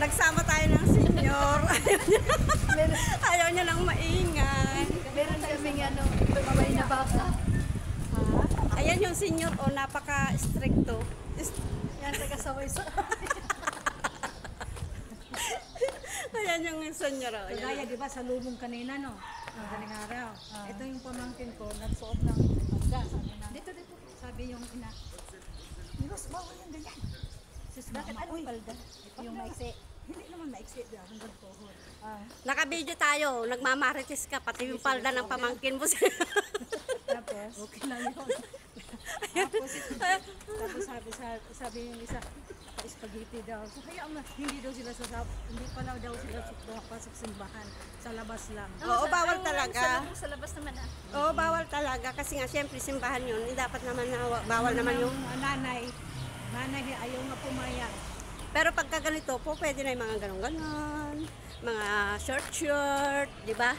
Nagsama tayo ng senior. Ayaw niya lang maingay. Meron kaming babay na baka. Ayan yung senior, napaka-stricto. Yan, taga-saway sa... Ayan yung senior. Kagaya, di ba, sa lumong kanina, no? Ang galing araw. Ito yung pamangkin ko, nagsuot ng pagka. Dito. Sabi yung ina. Miros, bawal yung ganyan. Sis, bakit anong palda? Yung maiksi. Hindi naman maiksi, di hanggang tuhod. Naka-video tayo, nagmamarites ka, pati yung palda ng pamangkin mo. Tapos, okay lang yun. Tapos sabi yung isa, spaghetti daw. So, kaya hindi daw sila hindi pala daw sila pasok simbahan. Sa labas lang. Oo, bawal talaga. Sa labas naman Oo, bawal talaga. Kasi nga, syempre, simbahan yun. Dapat naman bawal naman yung... Nanay, ayaw nga pumayag. Pero pagka ganito po, pwede na yung mga ganon-ganon. Mga short, di ba?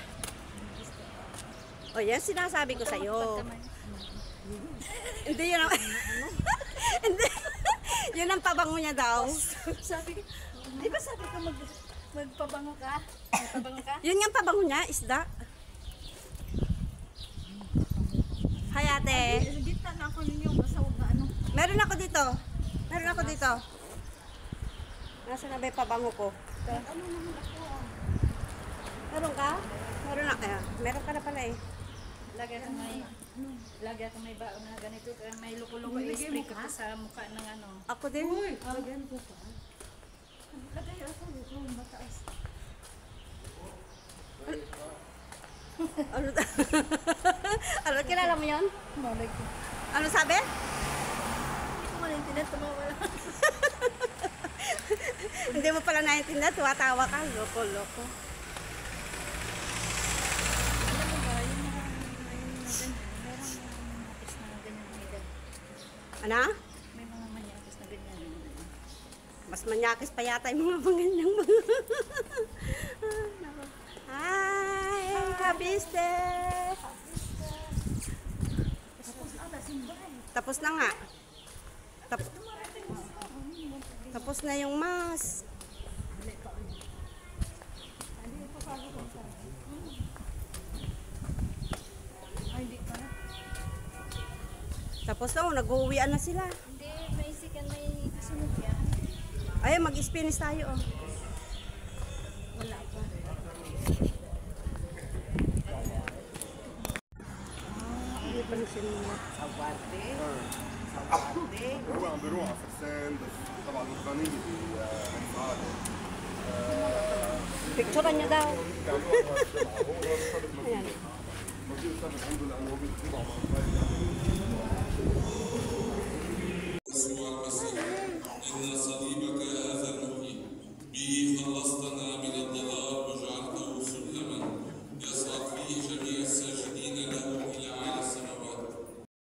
O yan, sinasabi ko sa'yo. Hindi yun ang... Hindi. Yun ang pabango niya daw. Di ba sabi ko magpabango ka? Magpabango ka? Yun yung pabango niya, isda. Hi ate. Gitna na ako ninyo, masawag na ano. Meron ako dito. Nasa na ba yung pabango ko? Ano naman ako Meron ka? Meron na kaya. Meron ka na pala eh. Lagi ako may baon na ganito, kaya may luko-luko i-spray ko sa mukha ng ano. Ako din. Lagyan ko pa. Lagay ako luko, mataas. Ano, kilala mo yun? Malay ko. Ano sabi? Hindi ko malintinan, tumawa lang. Hindi mo pala naiintindihan, tuwatawa ka. Loko. Alam mo ba, yung mga merong mga manyakis na ganyan ang edad. Ano? May mga manyakis na ganyan. Mas manyakis pa yata yung mga ganyang mga. Hi! Kabiste! Tapos na nga. Tapos na yung mas. Hindi pa. Tapos na, nag-uwian na sila. Hindi, may sikan, may kasunod yan. Ay, mag-Spanish tayo. Oh. Wala pa. هو عم بيروح على فرسان بس طبعا الغنية بهذا Picturean niya daw. يعني هو موجود سنة عنده لأنه هو بيطلع مع